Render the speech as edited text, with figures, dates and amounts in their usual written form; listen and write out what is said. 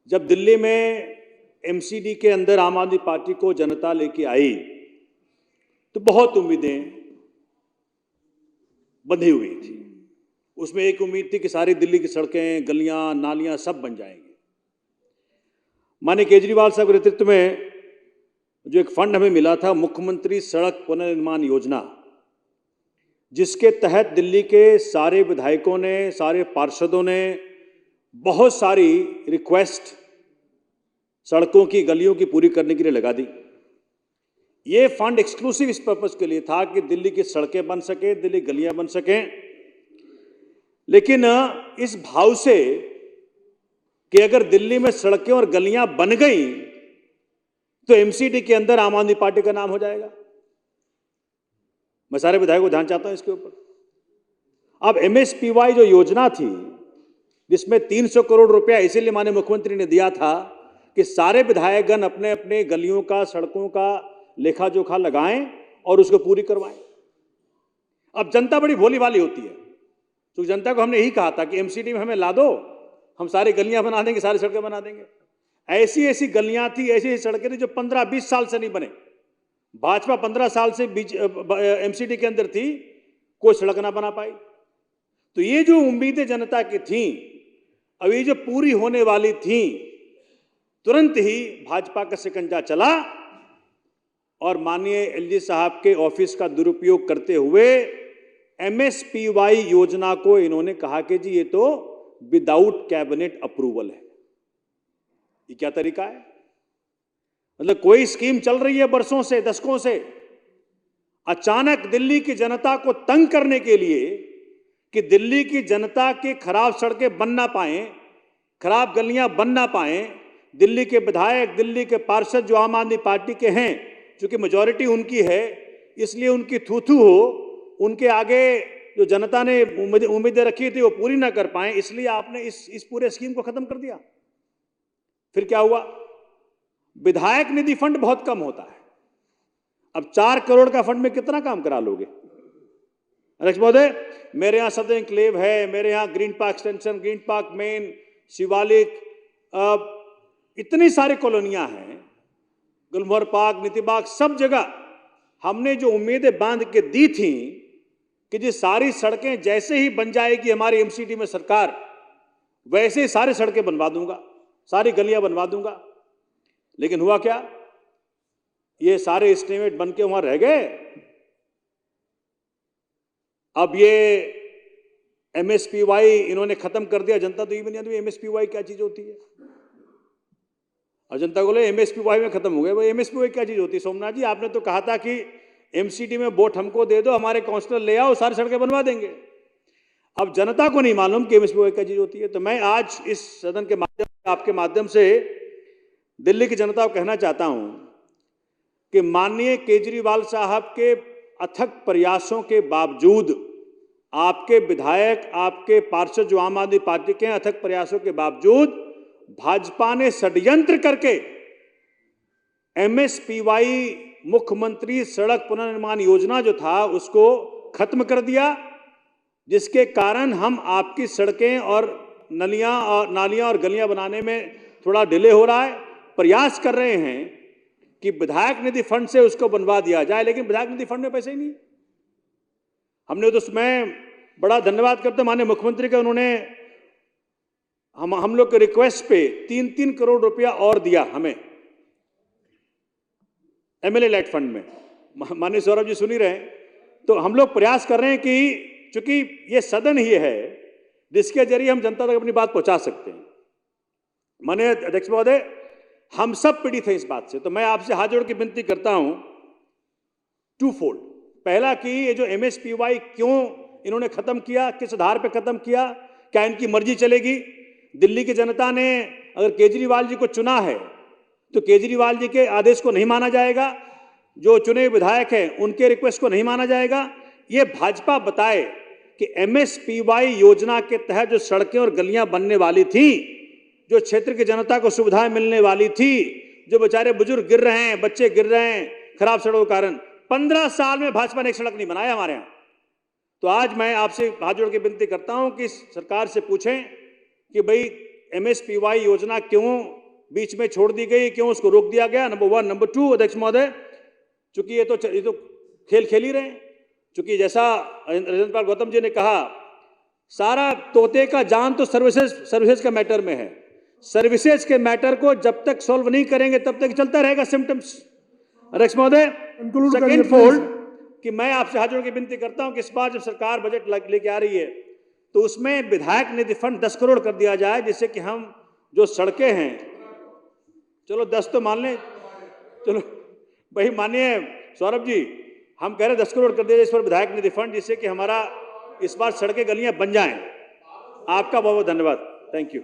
जब दिल्ली में एमसीडी के अंदर आम आदमी पार्टी को जनता लेके आई तो बहुत उम्मीदें बंधी हुई थी। उसमें एक उम्मीद थी कि सारी दिल्ली की सड़कें, गलियां, नालियां सब बन जाएंगी। माननीय केजरीवाल साहब के नेतृत्व में जो एक फंड हमें मिला था, मुख्यमंत्री सड़क पुनर्निर्माण योजना, जिसके तहत दिल्ली के सारे विधायकों ने, सारे पार्षदों ने बहुत सारी रिक्वेस्ट सड़कों की, गलियों की पूरी करने के लिए लगा दी। ये फंड एक्सक्लूसिव इस पर्पस के लिए था कि दिल्ली की सड़कें बन सके, दिल्ली गलियां बन सकें। लेकिन इस भाव से कि अगर दिल्ली में सड़कें और गलियां बन गई तो एमसीडी के अंदर आम आदमी पार्टी का नाम हो जाएगा। मैं सारे विधायकों को ध्यान चाहता हूं इसके ऊपर। अब एमएसपीवाई जो योजना थी, जिसमें 300 करोड़ रुपया इसीलिए माननीय मुख्यमंत्री ने दिया था कि सारे विधायकगण अपने अपने गलियों का, सड़कों का लेखा जोखा लगाएं और उसको पूरी करवाएं। अब जनता बड़ी भोली भाली होती है, तो जनता को हमने यही कहा था कि एमसीडी में हमें ला दो, हम सारी गलियां बना देंगे, सारी सड़कें बना देंगे। ऐसी ऐसी गलियां थी, ऐसी ऐसी सड़कें थी जो 15-20 साल से नहीं बने। भाजपा 15 साल से एमसीडी के अंदर थी, कोई सड़क ना बना पाई। तो ये जो उम्मीदें जनता की थी, अब ये जो पूरी होने वाली थी, तुरंत ही भाजपा का शिकंजा चला और माननीय एलजी साहब के ऑफिस का दुरुपयोग करते हुए एमएसपीवाई योजना को इन्होंने कहा कि जी ये तो विदाउट कैबिनेट अप्रूवल है। ये क्या तरीका है? मतलब कोई स्कीम चल रही है बरसों से, दशकों से, अचानक दिल्ली की जनता को तंग करने के लिए कि दिल्ली की जनता की खराब सड़कें बन ना पाए, खराब गलियां बन ना पाए, दिल्ली के विधायक, दिल्ली के पार्षद जो आम आदमी पार्टी के हैं, चूंकि मेजॉरिटी उनकी है, इसलिए उनकी थू-थू हो, उनके आगे जो जनता ने उम्मीदें रखी थी वो पूरी ना कर पाए, इसलिए आपने इस पूरे स्कीम को खत्म कर दिया। फिर क्या हुआ? विधायक निधि फंड बहुत कम होता है। अब 4 करोड़ का फंड में कितना काम करा लोगे? अध्यक्ष महोदय, मेरे यहां सदर एन्क्लेव है, मेरे यहां green park extension, green park main, Shivalik, इतनी सारी कॉलोनियां हैं, गुलमोहर पार्क, नीति बाग, सब जगह हमने जो उम्मीदें बांध के दी थी कि जी सारी सड़कें जैसे ही बन जाएगी हमारी एमसीडी में सरकार, वैसे ही सारी सड़कें बनवा दूंगा, सारी गलियां बनवा दूंगा। लेकिन हुआ क्या? ये सारे एस्टीमेट बन के वहां रह गए। अब ये एमएसपीवाई इन्होंने खत्म कर दिया। जनता तो ये भी नहीं जानती एमएसपीवाई क्या चीज होती है। और जनता को बोले एमएसपीवाई में खत्म हो गए। भाई एमएसपीवाई क्या चीज होती है? सोमनाथ जी, आपने तो कहा था कि एमसीडी में वोट हमको दे दो, हमारे काउंसलर ले आओ, सारी सड़कें बनवा देंगे। अब जनता को नहीं मालूम कि एमएसपीवाई क्या चीज होती है। तो मैं आज इस सदन के माध्यम से, आपके माध्यम से दिल्ली की जनता को कहना चाहता हूं कि माननीय केजरीवाल साहब के अथक प्रयासों के बावजूद, आपके विधायक, आपके पार्षद जो आम आदमी पार्टी के हैं, अथक प्रयासों के बावजूद भाजपा ने षड्यंत्र करके एमएसपीवाई मुख्यमंत्री सड़क पुनर्निर्माण योजना जो था उसको खत्म कर दिया, जिसके कारण हम आपकी सड़कें और नालियां और गलियां बनाने में थोड़ा डिले हो रहा है। प्रयास कर रहे हैं कि विधायक निधि फंड से उसको बनवा दिया जाए, लेकिन विधायक निधि फंड में पैसे ही नहीं। हमने तो उसमें बड़ा धन्यवाद करते हैं माननीय मुख्यमंत्री का, उन्होंने हम लोग के रिक्वेस्ट पे 3-3 करोड़ रुपया और दिया हमें एमएलए लाइट फंड में। माननीय सौरभ जी सुन ही रहे हैं। तो हम लोग प्रयास कर रहे हैं कि चूंकि ये सदन ही है जिसके जरिए हम जनता तक अपनी बात पहुंचा सकते हैं। माननीय अध्यक्ष महोदय, हम सब पीड़ित हैं इस बात से। तो मैं आपसे हाथ जोड़ के विनती करता हूं टूफोल्ड। पहला कि ये जो एमएसपीवाई क्यों इन्होंने खत्म किया, किस आधार पे खत्म किया, क्या इनकी मर्जी चलेगी? दिल्ली की जनता ने अगर केजरीवाल जी को चुना है तो केजरीवाल जी के आदेश को नहीं माना जाएगा, जो चुने विधायक हैं उनके रिक्वेस्ट को नहीं माना जाएगा। ये भाजपा बताए कि एमएसपीवाई योजना के तहत जो सड़कें और गलियां बनने वाली थी, जो क्षेत्र की जनता को सुविधाएं मिलने वाली थी, जो बेचारे बुजुर्ग गिर रहे हैं, बच्चे गिर रहे हैं खराब सड़कों के कारण, 15 साल में भाजपा ने एक सड़क नहीं बनाया हमारे यहां। तो आज मैं आपसे हाथ जोड़ के विनती करता हूं कि सरकार से पूछें कि भाई MSPY योजना क्यों बीच में छोड़ दी गई, क्यों उसको रोक दिया गया, नंबर 1। नंबर 2, अध्यक्ष महोदय, चूंकि ये तो खेल खेल ही रहे हैं, चूंकि जैसा रजत गौतम जी ने कहा, सारा तोते का जान तो सर्विसेज का मैटर में है। सर्विसेज के मैटर को जब तक सॉल्व नहीं करेंगे तब तक चलता रहेगा सिम्टम्स। अध्यक्ष महोदय, सेकेंड फोल्ड कि मैं आपसे हाथ जोड़ के विनती करता हूं कि इस बार जब सरकार बजट लेके आ रही है तो उसमें विधायक निधि फंड 10 करोड़ कर दिया जाए, जिससे कि हम जो सड़कें हैं, चलो 10 तो मान लें, चलो भाई मानिए सौरभ जी, हम कह रहे 10 करोड़ कर दिया जाए इस पर विधायक निधि फंड, जिससे कि हमारा इस बार सड़कें गलियां बन जाएं। आपका बहुत बहुत धन्यवाद। Thank you.